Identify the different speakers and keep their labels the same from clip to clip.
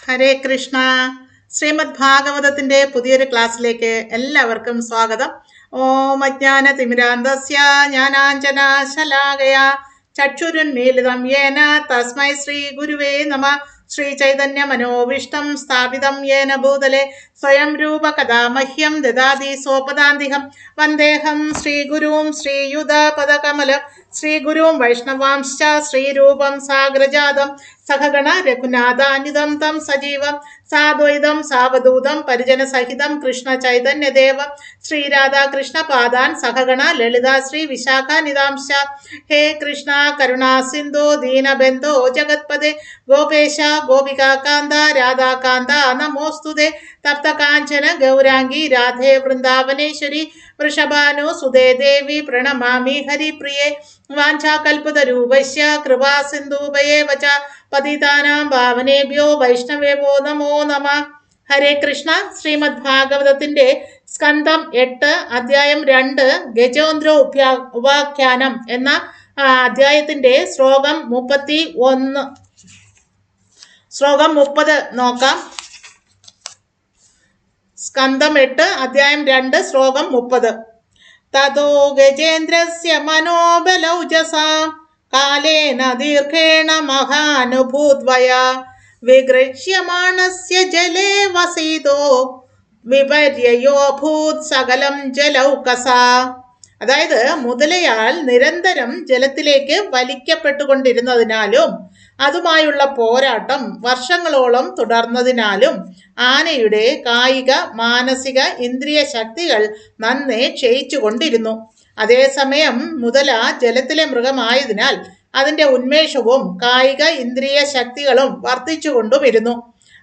Speaker 1: ഹരേ കൃഷ്ണ. ശ്രീമദ് ഭാഗവതത്തിന്റെ പുതിയൊരു ക്ലാസ്സിലേക്ക് എല്ലാവർക്കും സ്വാഗതം. ഓം അജ്ഞാന തിമിരാന്തസ്യ ജ്ഞാനാഞ്ജനശലാകയാ ചക്ഷുരുന്മീലിതം യേന തസ്മൈ ശ്രീ ഗുരുവേ നമഃ. ശ്രീ ചൈതന്യ മനോവിഷ്ടം സ്ഥാപിതം യേന ഭൂതലെ സ്വയം രൂപ കഥാ മഹ്യം ദദാതി സോപദാന്തിഹം. വന്ദേഹം ശ്രീഗുരും ശ്രീയുത പദകമലം ശ്രീഗുരും വൈഷ്ണവാംശ്ച ശ്രീരൂപം സാഗ്രജാതം സഹഗണ രഘുനാഥാനിതം തം സജീവം സാദ്വൈതം സാവധൂതം പരിജന സഹിതം കൃഷ്ണ ചൈതന്യദേവം ശ്രീരാധാകൃഷ്ണ പാദാൻ സഹഗണ ലളിത ശ്രീ വിശാഖാനിതാംശ. ഹേ കൃഷ്ണ കരുണാ സിന്ധു ദീനബന്ധോ ജഗത്പദേ ഗോപേശ ഗോപികാന്ത രാധാകാന്ത നമോസ്തുതേ. തപ്തകാഞ്ചന ഗൗരാംഗി രാധേ വൃന്ദാവനേശ്വരി വൃഷഭാനു സുതേ ദേവി പ്രണമാമി ഹരിപ്രിയേ. വാഞ്ചാകൽപതരൂപസ്യ കൃപാ സിന്ധൂഭയേവ ച പതിതാനാം പാവനേഭ്യോ വൈഷ്ണവേഭോ നമോ നമഃ. ഹരേ കൃഷ്ണ. ശ്രീമദ് ഭാഗവതത്തിന്റെ സ്കന്ധം 8 അധ്യായം 2 ഗജേന്ദ്ര ഉപാഖ്യാനം എന്ന അധ്യായത്തിന്റെ ശ്ലോകം 30 നോക്കാം. സ്കന്ധം 8 അധ്യായം 2 ശ്ലോകം 30. തതോ ഗജേന്ദ്രസ്യ മനോബലൗജസാം കാലേന ദീർഘേണ മഹാനുഭൂത്വയാ വിഗൃഹ്യമാണസ്യ ജലേ വസീതോ വിപര്യയോഭൂത് സകലം ജലൗകസാ. അതായത് മുതലയാൽ നിരന്തരം ജലത്തിലേക്ക് വലിക്കപ്പെട്ടുകൊണ്ടിരുന്നതിനാലും അതുമായുള്ള പോരാട്ടം വർഷങ്ങളോളം തുടർന്നതിനാലും ആനയുടെ കായിക മാനസിക ഇന്ദ്രിയ ശക്തികൾ നന്നേ ക്ഷയിച്ചുകൊണ്ടിരുന്നു. അതേസമയം മുതല ജലത്തിലെ മൃഗമായതിനാൽ അതിൻ്റെ ഉന്മേഷവും കായിക ഇന്ദ്രിയ ശക്തികളും വർദ്ധിച്ചുകൊണ്ടുമിരുന്നു.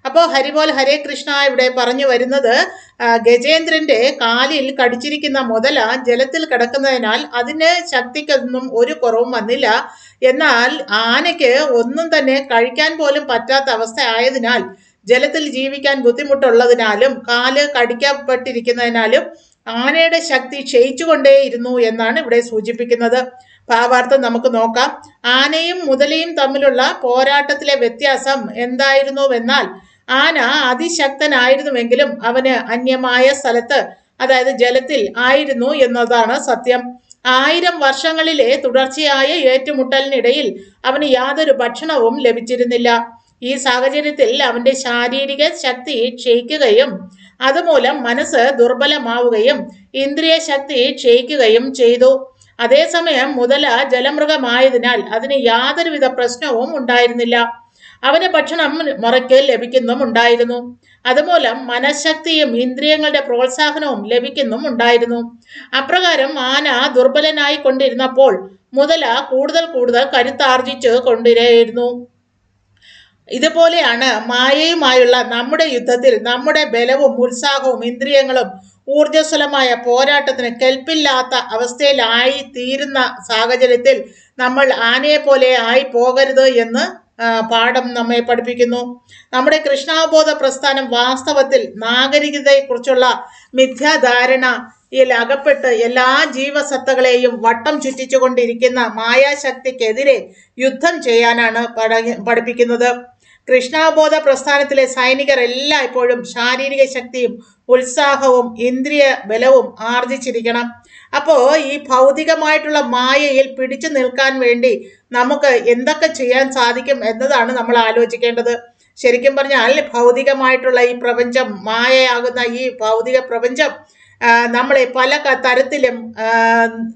Speaker 1: അപ്പോൾ ഹരിബോൽ ഹരേ കൃഷ്ണ ഇവിടെ പറഞ്ഞു വരുന്നത്, ഗജേന്ദ്രന്റെ കാലിൽ കടിച്ചിരിക്കുന്ന മുതല ജലത്തിൽ കിടക്കുന്നതിനാൽ അതിന് ശക്തിക്കൊന്നും ഒരു കുറവും വന്നില്ല. എന്നാൽ ആനയ്ക്ക് ഒന്നും തന്നെ കഴിക്കാൻ പോലും പറ്റാത്ത അവസ്ഥ ആയതിനാൽ ജലത്തിൽ ജീവിക്കാൻ ബുദ്ധിമുട്ടുള്ളതിനാലും കാല് കടിക്കപ്പെട്ടിരിക്കുന്നതിനാലും ആനയുടെ ശക്തി ക്ഷയിച്ചുകൊണ്ടേയിരുന്നു എന്നാണ് ഇവിടെ സൂചിപ്പിക്കുന്നത്. ഭാവാർത്ഥം നമുക്ക് നോക്കാം. ആനയും മുതലയും തമ്മിലുള്ള പോരാട്ടത്തിലെ വ്യത്യാസം എന്തായിരുന്നുവെന്നാൽ ആന അതിശക്തനായിരുന്നുവെങ്കിലും അവന് അന്യമായ സ്ഥലത്ത്, അതായത് ജലത്തിൽ ആയിരുന്നു എന്നതാണ് സത്യം. 1000 വർഷങ്ങളിലെ തുടർച്ചയായ ഏറ്റുമുട്ടലിനിടയിൽ അവന് യാതൊരു ഭക്ഷണവും ലഭിച്ചിരുന്നില്ല. ഈ സാഹചര്യത്തിൽ അവന്റെ ശാരീരിക ശക്തി ക്ഷയിക്കുകയും അതുമൂലം മനസ്സ് ദുർബലമാവുകയും ഇന്ദ്രിയ ശക്തി ക്ഷയിക്കുകയും ചെയ്തു. അതേസമയം മുതല ജലമൃഗമായതിനാൽ അതിന് യാതൊരുവിധ പ്രശ്നവും ഉണ്ടായിരുന്നില്ല. അവന് ഭക്ഷണം മുറയ്ക്ക് ലഭിക്കുന്നും ഉണ്ടായിരുന്നു. അതുമൂലം മനഃശക്തിയും ഇന്ദ്രിയങ്ങളുടെ പ്രോത്സാഹനവും ലഭിക്കുന്നും ഉണ്ടായിരുന്നു. അപ്രകാരം ആന ദുർബലനായി കൊണ്ടിരുന്നപ്പോൾ മുതല കൂടുതൽ കരുത്താർജിച്ച് കൊണ്ടിരുന്നു. ഇതുപോലെയാണ് മായയുമായുള്ള നമ്മുടെ യുദ്ധത്തിൽ നമ്മുടെ ബലവും ഉത്സാഹവും ഇന്ദ്രിയങ്ങളും ഊർജ്ജസ്വലമായ പോരാട്ടത്തിന് കെൽപ്പില്ലാത്ത അവസ്ഥയിലായി തീരുന്ന സാഹചര്യത്തിൽ നമ്മൾ ആനയെ പോലെ ആയി പോകരുത് എന്ന് പാഠം നമ്മെ പഠിപ്പിക്കുന്നു. നമ്മുടെ കൃഷ്ണാവബോധ പ്രസ്ഥാനം വാസ്തവത്തിൽ നാഗരികതയെക്കുറിച്ചുള്ള മിഥ്യാധാരണയിൽ അകപ്പെട്ട് എല്ലാ ജീവസത്തകളെയും വട്ടം ചുറ്റിച്ചുകൊണ്ടിരിക്കുന്ന മായാശക്തിക്കെതിരെ യുദ്ധം ചെയ്യാനാണ് പഠിപ്പിക്കുന്നത്. കൃഷ്ണാവബോധ പ്രസ്ഥാനത്തിലെ സൈനികർ എല്ലായ്പ്പോഴും ശാരീരിക ശക്തിയും ഉത്സാഹവും ഇന്ദ്രിയ ബലവും ആർജിച്ചിരിക്കണം. അപ്പോൾ ഈ ഭൗതികമായിട്ടുള്ള മായയിൽ പിടിച്ചു നിൽക്കാൻ വേണ്ടി നമുക്ക് എന്തൊക്കെ ചെയ്യാൻ സാധിക്കും എന്നതാണ് നമ്മൾ ആലോചിക്കേണ്ടത്. ശരിക്കും പറഞ്ഞാൽ ഭൗതികമായിട്ടുള്ള ഈ പ്രപഞ്ചം, മായയാകുന്ന ഈ ഭൗതിക പ്രപഞ്ചം നമ്മളെ പല തരത്തിലും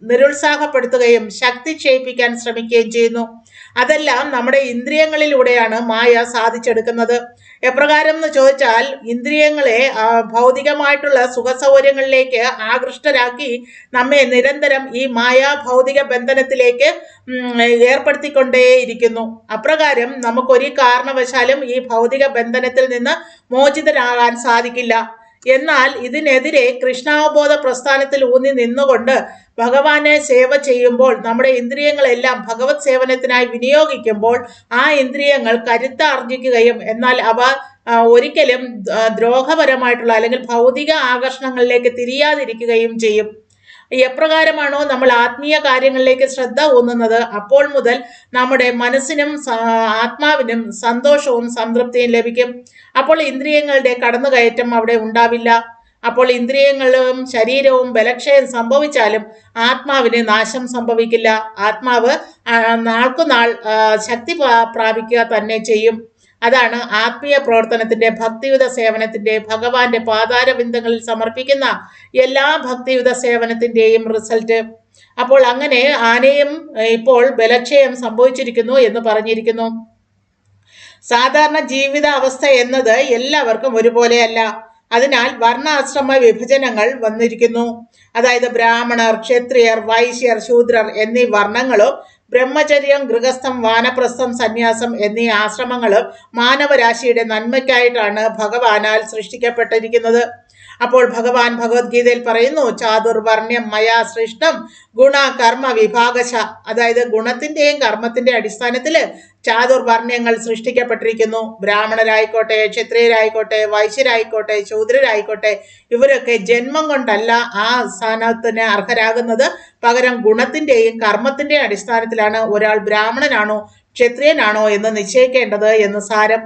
Speaker 1: നിരുത്സാഹപ്പെടുത്തുകയും ശക്തി ക്ഷയിപ്പിക്കാൻ ശ്രമിക്കുകയും ചെയ്യുന്നു. അതെല്ലാം നമ്മുടെ ഇന്ദ്രിയങ്ങളിലൂടെയാണ് മായ സാധിച്ചെടുക്കുന്നത്. എപ്രകാരം എന്ന് ചോദിച്ചാൽ, ഇന്ദ്രിയങ്ങളെ ഭൗതികമായിട്ടുള്ള സുഖസൗകര്യങ്ങളിലേക്ക് ആകൃഷ്ടരാക്കി നമ്മെ നിരന്തരം ഈ മായാ ഭൗതിക ബന്ധനത്തിലേക്ക് ഏർപ്പെടുത്തിക്കൊണ്ടേയിരിക്കുന്നു. അപ്രകാരം നമുക്കൊരു കാരണവശാലും ഈ ഭൗതിക ബന്ധനത്തിൽ നിന്ന് മോചിതരാകാൻ സാധിക്കില്ല. എന്നാൽ ഇതിനെതിരെ കൃഷ്ണാവബോധ പ്രസ്ഥാനത്തിൽ ഊന്നി നിന്നുകൊണ്ട് ഭഗവാനെ സേവ ചെയ്യുമ്പോൾ, നമ്മുടെ ഇന്ദ്രിയങ്ങളെല്ലാം ഭഗവത് സേവനത്തിനായി വിനിയോഗിക്കുമ്പോൾ ആ ഇന്ദ്രിയങ്ങൾ കരുത്താർജിക്കുകയും എന്നാൽ അവ ഒരിക്കലും ദ്രോഹപരമായിട്ടുള്ള അല്ലെങ്കിൽ ഭൗതിക ആകർഷണങ്ങളിലേക്ക് തിരിയാതിരിക്കുകയും ചെയ്യും. എപ്രകാരമാണോ നമ്മൾ ആത്മീയ കാര്യങ്ങളിലേക്ക് ശ്രദ്ധ ഊന്നുന്നത്, അപ്പോൾ മുതൽ നമ്മുടെ മനസ്സിനും ആത്മാവിനും സന്തോഷവും സംതൃപ്തിയും ലഭിക്കും. അപ്പോൾ ഇന്ദ്രിയങ്ങളുടെ കടന്നുകയറ്റം അവിടെ ഉണ്ടാവില്ല. അപ്പോൾ ഇന്ദ്രിയങ്ങളും ശരീരവും ബലക്ഷയം സംഭവിച്ചാലും ആത്മാവിന് നാശം സംഭവിക്കില്ല. ആത്മാവ് നാൾക്കുനാൾ ശക്തി പ്രാപിക്കുക തന്നെ ചെയ്യും. അതാണ് ആത്മീയ പ്രവർത്തനത്തിന്റെ, ഭക്തിയുത സേവനത്തിന്റെ, ഭഗവാന്റെ പാതാരബിന്ദങ്ങളിൽ സമർപ്പിക്കുന്ന എല്ലാ ഭക്തിയുത സേവനത്തിന്റെയും റിസൾട്ട്. അപ്പോൾ അങ്ങനെ ആനയും ഇപ്പോൾ ബലക്ഷയം സംഭവിച്ചിരിക്കുന്നു എന്ന് പറഞ്ഞിരിക്കുന്നു. സാധാരണ ജീവിത അവസ്ഥ എന്നത് എല്ലാവർക്കും ഒരുപോലെയല്ല. അതിനാൽ വർണ്ണാശ്രമ വിഭജനങ്ങൾ വന്നിരിക്കുന്നു. അതായത് ബ്രാഹ്മണർ, ക്ഷത്രിയർ, വൈശ്യർ, ശൂദ്രർ എന്നീ വർണ്ണങ്ങളും ബ്രഹ്മചര്യം, ഗൃഹസ്ഥം, വാനപ്രസ്ഥം, സന്യാസം എന്നീ ആശ്രമങ്ങളും മാനവരാശിയുടെ നന്മയ്ക്കായിട്ടാണ് ഭഗവാനാൽ സൃഷ്ടിക്കപ്പെട്ടിരിക്കുന്നത്. അപ്പോൾ ഭഗവാൻ ഭഗവത്ഗീതയിൽ പറയുന്നു, ചാതുർവർണ്ണ്യം മയാ സൃഷ്ടം ഗുണ കർമ്മ വിഭാഗശ. അതായത് ഗുണത്തിന്റെയും കർമ്മത്തിന്റെ അടിസ്ഥാനത്തിൽ ചാതുർവർണ്ണ്യങ്ങൾ സൃഷ്ടിക്കപ്പെട്ടിരിക്കുന്നു. ബ്രാഹ്മണരായിക്കോട്ടെ, ക്ഷത്രിയരായിക്കോട്ടെ, വൈശ്യരായിക്കോട്ടെ, ശൂദ്രരായിക്കോട്ടെ, ഇവരൊക്കെ ജന്മം കൊണ്ടല്ല ആ സ്ഥാനത്തിന് അർഹരാകുന്നത്. പകരം ഗുണത്തിന്റെയും കർമ്മത്തിന്റെയും അടിസ്ഥാനത്തിലാണ് ഒരാൾ ബ്രാഹ്മണനാണോ ക്ഷത്രിയനാണോ എന്ന് നിശ്ചയിക്കേണ്ടത് എന്ന് സാരം.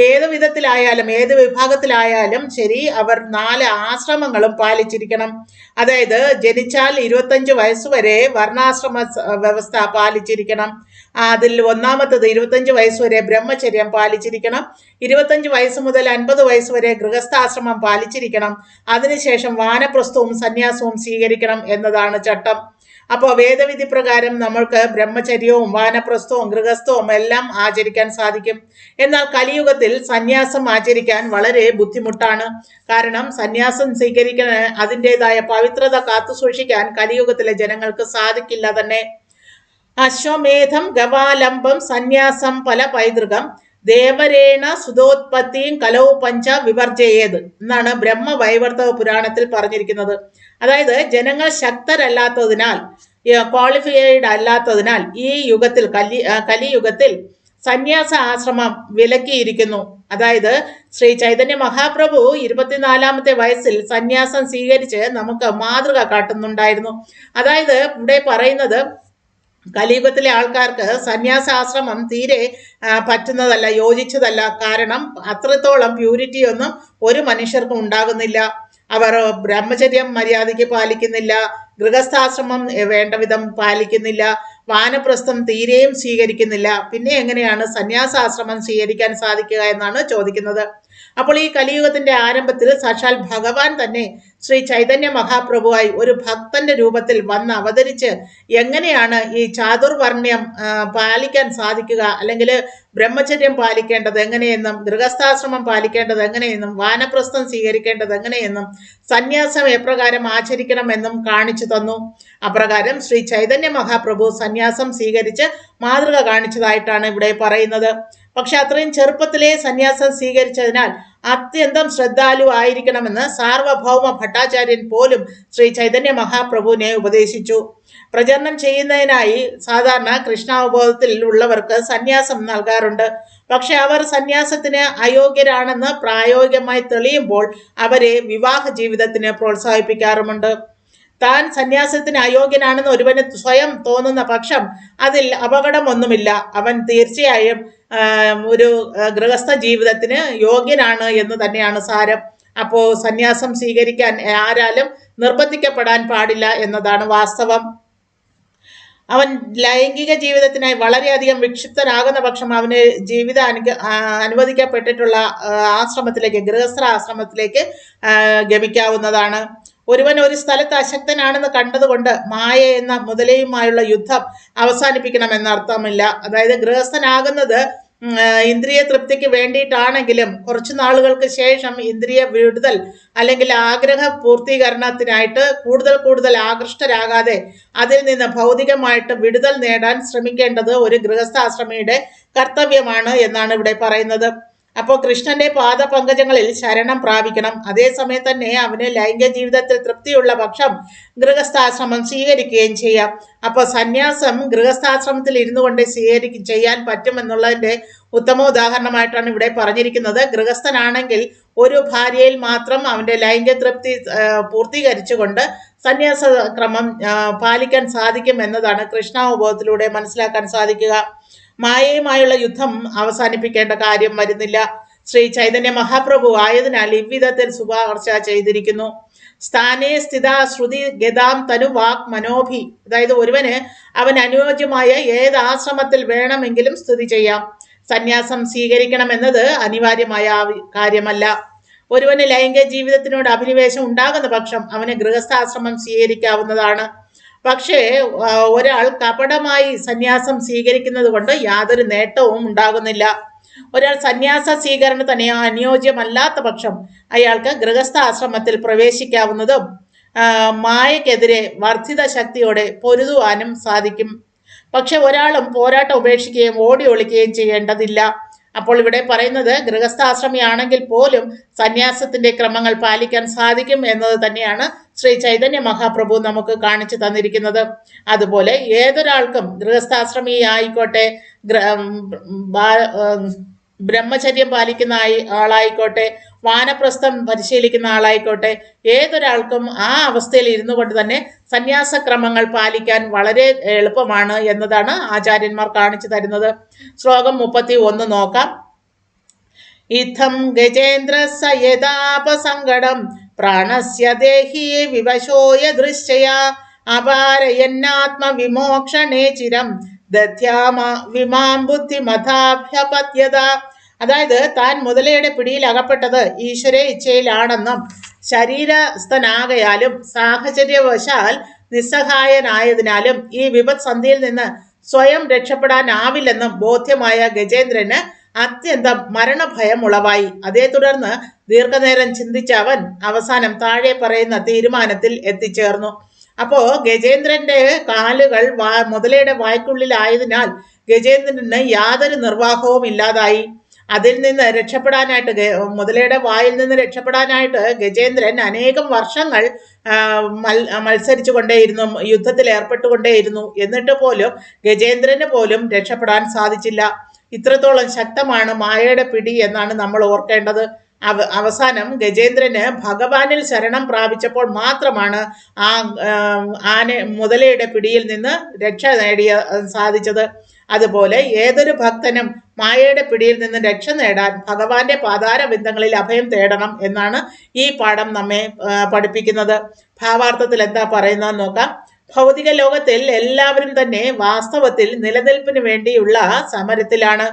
Speaker 1: ഏത് വിധത്തിലായാലും ഏത് വിഭാഗത്തിലായാലും ശരി, അവർ 4 ആശ്രമങ്ങളും പാലിച്ചിരിക്കണം. അതായത് ജനിച്ചാൽ 25 വയസ്സുവരെ വർണ്ണാശ്രമ വ്യവസ്ഥ പാലിച്ചിരിക്കണം. അതിൽ ഒന്നാമത്തത് 25 വയസ്സുവരെ ബ്രഹ്മചര്യം പാലിച്ചിരിക്കണം. 25 വയസ്സ് മുതൽ 50 വയസ്സ് വരെ ഗൃഹസ്ഥാശ്രമം പാലിച്ചിരിക്കണം. അതിനുശേഷം വാനപ്രസ്ഥവും സന്യാസവും സ്വീകരിക്കണം എന്നതാണ് ചട്ടം. അപ്പോൾ വേദവിധി പ്രകാരം നമ്മൾക്ക് ബ്രഹ്മചര്യവും വാനപ്രസ്ഥവും ഗൃഹസ്ഥവും എല്ലാം ആചരിക്കാൻ സാധിക്കും. എന്നാൽ കലിയുഗത്തിൽ സന്യാസം ആചരിക്കാൻ വളരെ ബുദ്ധിമുട്ടാണ്. കാരണം സന്യാസം സ്വീകരിക്കാൻ അതിൻ്റെതായ പവിത്രത കാത്തുസൂക്ഷിക്കാൻ കലിയുഗത്തിലെ ജനങ്ങൾക്ക് സാധിക്കില്ല തന്നെ. അശ്വമേധം ഗവാലംബം സന്യാസം പല പൈതൃകം ദേവരേണ സുതോത്പത്തിയും കലവും പഞ്ച വിവർജയേത് എന്നാണ് ബ്രഹ്മവൈവർത്തക പുരാണത്തിൽ പറഞ്ഞിരിക്കുന്നത്. അതായത് ജനങ്ങൾ ശക്തരല്ലാത്തതിനാൽ, ക്വാളിഫൈഡ് അല്ലാത്തതിനാൽ ഈ യുഗത്തിൽ കലിയുഗത്തിൽ സന്യാസ ആശ്രമം വിലക്കിയിരിക്കുന്നു. അതായത് ശ്രീ ചൈതന്യ മഹാപ്രഭു 24-ാമത്തെ വയസ്സിൽ സന്യാസം സ്വീകരിച്ച് നമുക്ക് മാതൃക കാട്ടുന്നുണ്ടായിരുന്നു. അതായത് ഇവിടെ പറയുന്നത് കലിയുഗത്തിലെ ആൾക്കാർക്ക് സന്യാസാശ്രമം തീരെ പറ്റുന്നതല്ല, യോജിച്ചതല്ല. കാരണം അത്രത്തോളം പ്യൂരിറ്റി ഒന്നും ഒരു മനുഷ്യർക്കും ഉണ്ടാകുന്നില്ല. അവർ ബ്രഹ്മചര്യം മര്യാദയ്ക്ക് പാലിക്കുന്നില്ല, ഗൃഹസ്ഥാശ്രമം വേണ്ട വിധം പാലിക്കുന്നില്ല, വാനപ്രസ്ഥം തീരെയും സ്വീകരിക്കുന്നില്ല. പിന്നെ എങ്ങനെയാണ് സന്യാസാശ്രമം സ്വീകരിക്കാൻ സാധിക്കുക എന്നാണ് ചോദിക്കുന്നത്. അപ്പോൾ ഈ കലിയുഗത്തിന്റെ ആരംഭത്തിൽ സാക്ഷാൽ ഭഗവാൻ തന്നെ ശ്രീ ചൈതന്യ മഹാപ്രഭുവായി ഒരു ഭക്തന്റെ രൂപത്തിൽ വന്ന് അവതരിച്ച് എങ്ങനെയാണ് ഈ ചാതുർവർണ്ണ്യം പാലിക്കാൻ സാധിക്കുക, അല്ലെങ്കിൽ ബ്രഹ്മചര്യം പാലിക്കേണ്ടത് എങ്ങനെയെന്നും, ഗൃഹസ്ഥാശ്രമം പാലിക്കേണ്ടത് എങ്ങനെയെന്നും, വാനപ്രസ്ഥം സ്വീകരിക്കേണ്ടത് എങ്ങനെയെന്നും, സന്യാസം എപ്രകാരം ആചരിക്കണമെന്നും കാണിച്ചു തന്നു. അപ്രകാരം ശ്രീ ചൈതന്യ മഹാപ്രഭു സന്യാസം സ്വീകരിച്ച് മാതൃക കാണിച്ചതായിട്ടാണ് ഇവിടെ പറയുന്നത്. പക്ഷെ അത്രയും ചെറുപ്പത്തിലേ സന്യാസം സ്വീകരിച്ചതിനാൽ അത്യന്തം ശ്രദ്ധാലു ആയിരിക്കണമെന്ന് സാർവഭൗമ ഭട്ടാചാര്യൻ പോലും ശ്രീ ചൈതന്യ മഹാപ്രഭുവിനെ ഉപദേശിച്ചു. പ്രചരണം ചെയ്യുന്നതിനായി സാധാരണ കൃഷ്ണാവബോധത്തിൽ ഉള്ളവർക്ക് സന്യാസം നൽകാറുണ്ട്. പക്ഷെ അവർ സന്യാസത്തിന് അയോഗ്യരാണെന്ന് പ്രായോഗികമായി തെളിയുമ്പോൾ അവരെ വിവാഹ ജീവിതത്തിന് പ്രോത്സാഹിപ്പിക്കാറുമുണ്ട്. താൻ സന്യാസത്തിന് അയോഗ്യനാണെന്ന് ഒരുവന് സ്വയം തോന്നുന്ന പക്ഷം അതിൽ അപകടമൊന്നുമില്ല. അവൻ തീർച്ചയായും ഒരു ഗൃഹസ്ഥ ജീവിതത്തിന് യോഗ്യനാണ് എന്ന് തന്നെയാണ് സാരം. അപ്പോൾ സന്യാസം സ്വീകരിക്കാൻ ആരാലും നിർബന്ധിക്കപ്പെടാൻ പാടില്ല എന്നതാണ് വാസ്തവം. അവൻ ലൈംഗിക ജീവിതത്തിനായി വളരെയധികം വിക്ഷിപ്തനാകുന്ന പക്ഷം അവന് അനുവദിക്കപ്പെട്ടിട്ടുള്ള ആശ്രമത്തിലേക്ക്, ഗൃഹസ്ഥ ആശ്രമത്തിലേക്ക് ഗമിക്കാവുന്നതാണ്. ഒരുവൻ ഒരു സ്ഥലത്ത് അശക്തനാണെന്ന് കണ്ടതുകൊണ്ട് മായ എന്ന മുതലയുമായുള്ള യുദ്ധം അവസാനിപ്പിക്കണമെന്നർത്ഥമില്ല. അതായത് ഗൃഹസ്ഥനാകുന്നത് ഇന്ദ്രിയ തൃപ്തിക്ക് വേണ്ടിയിട്ടാണെങ്കിലും കുറച്ചു നാളുകൾക്ക് ശേഷം ഇന്ദ്രിയ വിടുതൽ അല്ലെങ്കിൽ ആഗ്രഹ പൂർത്തീകരണത്തിനായിട്ട് കൂടുതൽ ആകൃഷ്ടരാകാതെ അതിൽ നിന്ന് ഭൗതികമായിട്ട് വിടുതൽ നേടാൻ ശ്രമിക്കേണ്ടത് ഒരു ഗൃഹസ്ഥാശ്രമിയുടെ കർത്തവ്യമാണ് എന്നാണ് ഇവിടെ പറയുന്നത്. അപ്പോൾ കൃഷ്ണന്റെ പാദപങ്കജങ്ങളിൽ ശരണം പ്രാപിക്കണം. അതേസമയം തന്നെ അവന് ലൈംഗിക ജീവിതത്തിൽ തൃപ്തിയുള്ള പക്ഷം ഗൃഹസ്ഥാശ്രമം സ്വീകരിക്കുകയും ചെയ്യാം. അപ്പോൾ സന്യാസം ഗൃഹസ്ഥാശ്രമത്തിൽ ഇരുന്നു കൊണ്ട് ചെയ്യാൻ പറ്റുമെന്നുള്ളതിന്റെ ഉത്തമ ഉദാഹരണമായിട്ടാണ് ഇവിടെ പറഞ്ഞിരിക്കുന്നത്. ഗൃഹസ്ഥനാണെങ്കിൽ ഒരു ഭാര്യയിൽ മാത്രം അവന്റെ ലൈംഗിക തൃപ്തി പൂർത്തീകരിച്ചുകൊണ്ട് സന്യാസ ക്രമം പാലിക്കാൻ സാധിക്കും എന്നതാണ് കൃഷ്ണാവബോധത്തിലൂടെ മനസ്സിലാക്കാൻ സാധിക്കുക. മായയുമായുള്ള യുദ്ധം അവസാനിപ്പിക്കേണ്ട കാര്യം വരുന്നില്ല. ശ്രീ ചൈതന്യ മഹാപ്രഭു ആയതിനാൽ ഇவ்விധത്തിൽ ശുപാർശ ചെയ്തിരിക്കുന്നു. സ്ഥാനേ സ്ഥിത ശ്രുതി ഗതാം തനു വാക് മനോഭി. അതായത് ഒരുവന് അവൻ അനുയോജ്യമായ ഏത് ആശ്രമത്തിൽ വേണമെങ്കിലും സ്ഥിതി ചെയ്യാം. സന്യാസം സ്വീകരിക്കണമെന്നത് അനിവാര്യമായ കാര്യമല്ല. ഒരുവന് ലൈംഗിക ജീവിതത്തിനോട് അഭിനിവേശം ഉണ്ടാകുന്ന പക്ഷം അവന് ഗൃഹസ്ഥാശ്രമം സ്വീകരിക്കാവുന്നതാണ്. പക്ഷേ ഒരാൾ കപടമായി സന്യാസം സ്വീകരിക്കുന്നത് കൊണ്ട് യാതൊരു നേട്ടവും ഉണ്ടാകുന്നില്ല. ഒരാൾ സന്യാസ സ്വീകരണത്തിന് അനുയോജ്യമല്ലാത്ത പക്ഷം അയാൾക്ക് ഗൃഹസ്ഥാശ്രമത്തിൽ പ്രവേശിക്കാവുന്നതും മായക്കെതിരെ വർദ്ധിത ശക്തിയോടെ പൊരുതുവാനും സാധിക്കും. പക്ഷെ ഒരാളും പോരാട്ടം ഉപേക്ഷിക്കുകയും ഓടി ഒളിക്കുകയും ചെയ്യേണ്ടതില്ല. അപ്പോൾ ഇവിടെ പറയുന്നത് ഗൃഹസ്ഥാശ്രമിയാണെങ്കിൽ പോലും സന്യാസത്തിന്റെ ക്രമങ്ങൾ പാലിക്കാൻ സാധിക്കും എന്നത് തന്നെയാണ് ശ്രീ ചൈതന്യ മഹാപ്രഭു നമുക്ക് കാണിച്ചു തന്നിരിക്കുന്നത്. അതുപോലെ ഏതൊരാൾക്കും ഗൃഹസ്ഥാശ്രമി ആയിക്കോട്ടെ, ബ്രഹ്മചര്യം പാലിക്കുന്ന ആളായിക്കോട്ടെ, വാനപ്രസ്ഥം പരിശീലിക്കുന്ന ആളായിക്കോട്ടെ, ഏതൊരാൾക്കും ആ അവസ്ഥയിൽ ഇരുന്നു കൊണ്ട് തന്നെ സന്യാസക്രമങ്ങൾ പാലിക്കാൻ വളരെ എളുപ്പമാണ് എന്നതാണ് ആചാര്യന്മാർ കാണിച്ചു തരുന്നത്. ശ്ലോകം 31 നോക്കാം. ഇത്തം ഗജേന്ദ്രസ്സ യഥാപസങ്കടം പ്രാണസ്യ ദേഹി വിവശോയ ദൃശ്യയ അപാരയന്നാത്മവിമോക്ഷണേ ചിരം ദധ്യാമ വിമാം ബുദ്ധിമതാഭ്യപത്യത. അതായത് താൻ മുതലയുടെ പിടിയിൽ അകപ്പെട്ടത് ഈശ്വര ഇച്ഛയിലാണെന്നും ശരീരസ്ഥനാകയാലും സാഹചര്യവശാൽ നിസ്സഹായനായതിനാലും ഈ വിപത് സന്ധിയിൽ നിന്ന് സ്വയം രക്ഷപ്പെടാനാവില്ലെന്നും ബോധ്യമായ ഗജേന്ദ്രന് അത്യന്തം മരണഭയം ഉളവായി. അതേ തുടർന്ന് ദീർഘനേരം ചിന്തിച്ച അവൻ അവസാനം താഴെ പറയുന്ന തീരുമാനത്തിൽ എത്തിച്ചേർന്നു. അപ്പോ ഗജേന്ദ്രന്റെ കാലുകൾ മുതലയുടെ വായ്ക്കുള്ളിലായതിനാൽ ഗജേന്ദ്രന് യാതൊരു നിർവാഹവും ഇല്ലാതായി. അതിൽ നിന്ന് രക്ഷപ്പെടാനായിട്ട്, മുതലയുടെ വായിൽ നിന്ന് രക്ഷപ്പെടാനായിട്ട് ഗജേന്ദ്രൻ അനേകം വർഷങ്ങൾ മത്സരിച്ചു കൊണ്ടേയിരുന്നു, യുദ്ധത്തിൽ ഏർപ്പെട്ടുകൊണ്ടേയിരുന്നു. എന്നിട്ട് പോലും ഗജേന്ദ്രന് പോലും രക്ഷപ്പെടാൻ സാധിച്ചില്ല. ഇത്രത്തോളം ശക്തമാണ് മായയുടെ പിടി എന്നാണ് നമ്മൾ ഓർക്കേണ്ടത്. അവസാനം ഗജേന്ദ്രന് ഭഗവാനിൽ ശരണം പ്രാപിച്ചപ്പോൾ മാത്രമാണ് മുതലയുടെ പിടിയിൽ നിന്ന് രക്ഷ നേടിയ സാധിച്ചത്. അതുപോലെ ഏതൊരു ഭക്തനും മായയുടെ പിടിയിൽ നിന്ന് രക്ഷ നേടാൻ ഭഗവാന്റെ പാതാര ബിന്ദങ്ങളിൽ അഭയം തേടണം എന്നാണ് ഈ പാഠം നമ്മെ പഠിപ്പിക്കുന്നത്. ഭാവാർത്ഥത്തിൽ എന്താ പറയുന്നത് നോക്കാം. ഭൗതിക ലോകത്തിൽ എല്ലാവരും തന്നെ വാസ്തവത്തിൽ നിലനിൽപ്പിന് വേണ്ടിയുള്ള സമരത്തിലാണ്.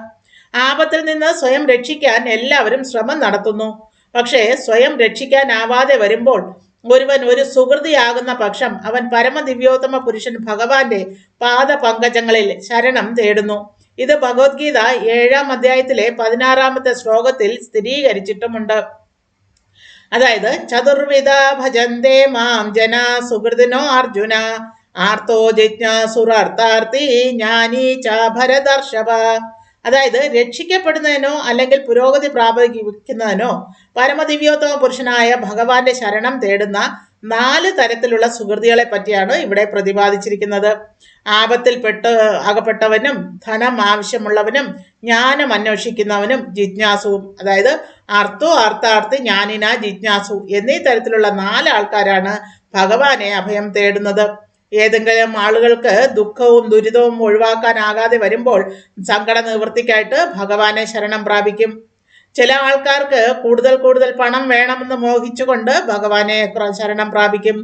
Speaker 1: ആപത്തിൽ നിന്ന് സ്വയം രക്ഷിക്കാൻ എല്ലാവരും ശ്രമം നടത്തുന്നു. പക്ഷേ സ്വയം രക്ഷിക്കാനാവാതെ വരുമ്പോൾ ഒരുവൻ ഒരു സുഹൃതിയാകുന്ന പക്ഷം അവൻ പരമദിവ്യോത്തമ പുരുഷൻ ഭഗവാന്റെ പാദപങ്കജങ്ങളിൽ ശരണം തേടുന്നു. ഇത് ഭഗവത്ഗീത 7-ാം അധ്യായത്തിലെ 16-ാമത്തെ ശ്ലോകത്തിൽ സ്ഥിരീകരിച്ചിട്ടുമുണ്ട്. അതായത് ചതുർവിധ ഭജന്തേ മാം ജന സുഹൃദിനോ അർജുന ആർത്തോ ജിജ്ഞാസുരാർത്ഥാർത്ഥി ജ്ഞാനീ ച ഭരതർഷഭ. അതായത് രക്ഷിക്കപ്പെടുന്നതിനോ അല്ലെങ്കിൽ പുരോഗതി പ്രാപിക്കുന്നതിനോ പരമദിവ്യോത്തമ പുരുഷനായ ഭഗവാന്റെ ശരണം തേടുന്ന 4 തരത്തിലുള്ള സുഹൃതികളെ പറ്റിയാണ് ഇവിടെ പ്രതിപാദിച്ചിരിക്കുന്നത്. ആപത്തിൽപ്പെട്ട് അകപ്പെട്ടവനും, ധനം ആവശ്യമുള്ളവനും, ജ്ഞാനം അന്വേഷിക്കുന്നവനും, ജിജ്ഞാസുവും. അതായത് അർത്ഥോ അർത്ഥാർത്ഥി ജ്ഞാനിന ജിജ്ഞാസു എന്നീ തരത്തിലുള്ള 4 ആൾക്കാരാണ് ഭഗവാനെ അഭയം തേടുന്നത്. ഏതെങ്കിലും ആളുകൾക്ക് ദുഃഖവും ദുരിതവും ഒഴിവാക്കാനാകാതെ വരുമ്പോൾ സങ്കട നിവൃത്തിക്കായിട്ട് ഭഗവാനെ ശരണം പ്രാപിക്കും. ചില ആൾക്കാർക്ക് കൂടുതൽ പണം വേണമെന്ന് മോഹിച്ചുകൊണ്ട് ഭഗവാനെ ശരണം പ്രാപിക്കും.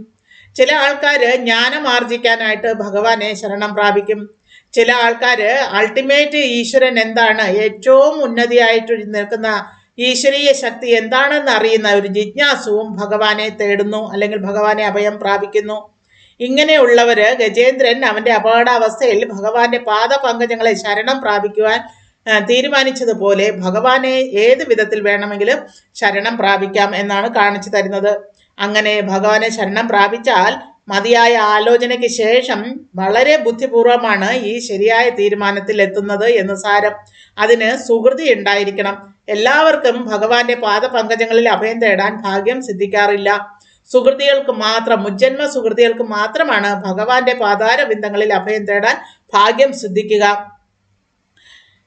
Speaker 1: ചില ആൾക്കാർ ജ്ഞാനം ആർജിക്കാനായിട്ട് ഭഗവാനെ ശരണം പ്രാപിക്കും. ചില ആൾക്കാർ അൾട്ടിമേറ്റ് ഈശ്വരൻ എന്താണ്, ഏറ്റവും ഉന്നതിയായിട്ട് നിൽക്കുന്ന ഈശ്വരീയ ശക്തി എന്താണെന്ന് അറിയുന്ന ഒരു ജിജ്ഞാസുവും ഭഗവാനെ തേടുന്നു, അല്ലെങ്കിൽ ഭഗവാനെ അഭയം പ്രാപിക്കുന്നു. ഇങ്ങനെയുള്ളവര് ഗജേന്ദ്രൻ അവന്റെ അപകടാവസ്ഥയിൽ ഭഗവാന്റെ പാദപങ്കജങ്ങളെ ശരണം പ്രാപിക്കുവാൻ തീരുമാനിച്ചതുപോലെ ഭഗവാനെ ഏത് വിധത്തിൽ വേണമെങ്കിലും ശരണം പ്രാപിക്കാം എന്നാണ് കാണിച്ചു തരുന്നത്. അങ്ങനെ ഭഗവാനെ ശരണം പ്രാപിച്ചാൽ മതിയായ ആലോചനയ്ക്ക് ശേഷം വളരെ ബുദ്ധിപൂർവമാണ് ഈ ശരിയായ തീരുമാനത്തിൽ എത്തുന്നത് എന്ന് സാരം. അതിന് സുഹൃതി ഉണ്ടായിരിക്കണം. എല്ലാവർക്കും ഭഗവാന്റെ പാദപങ്കജങ്ങളിൽ അഭയം തേടാൻ ഭാഗ്യം സിദ്ധിക്കാറില്ല. സുഹൃതികൾക്ക് മാത്രം, മുജ്ജന്മ സുഹൃതികൾക്ക് മാത്രമാണ് ഭഗവാന്റെ പാതാരബിന്ദങ്ങളിൽ അഭയം തേടാൻ ഭാഗ്യം സിദ്ധിക്കുക.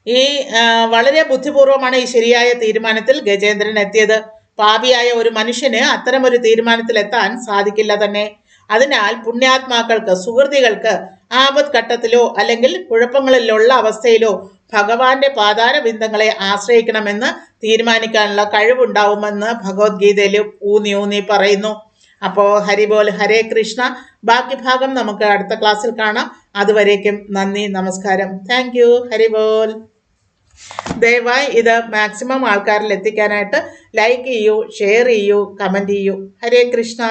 Speaker 1: ഈ വളരെ ബുദ്ധിപൂർവമാണ് ഈ ശരിയായ തീരുമാനത്തിൽ ഗജേന്ദ്രൻ എത്തിയത്. പാപിയായ ഒരു മനുഷ്യന് അത്തരമൊരു തീരുമാനത്തിൽ എത്താൻ സാധിക്കില്ല തന്നെ. അതിനാൽ പുണ്യാത്മാക്കൾക്ക്, സുഹൃതികൾക്ക് ആപത് ഘട്ടത്തിലോ അല്ലെങ്കിൽ കുഴപ്പങ്ങളിലുള്ള അവസ്ഥയിലോ ഭഗവാന്റെ പാതാരബിന്ദങ്ങളെ ആശ്രയിക്കണമെന്ന് തീരുമാനിക്കാനുള്ള കഴിവുണ്ടാവുമെന്ന് ഭഗവത്ഗീതയിൽ ഊന്നി പറയുന്നു. അപ്പോൾ ഹരിബോൽ, ഹരേ കൃഷ്ണ. ബാക്കി ഭാഗം നമുക്ക് അടുത്ത ക്ലാസ്സിൽ കാണാം. അതുവരേക്കും നന്ദി, നമസ്കാരം. Thank you. ഹരിബോൽ. ദയവായി ഇത് മാക്സിമം ആൾക്കാരിൽ എത്തിക്കാനായിട്ട് ലൈക്ക് ചെയ്യൂ, ഷെയർ ചെയ്യൂ, കമൻറ്റ് ചെയ്യൂ. ഹരേ കൃഷ്ണ.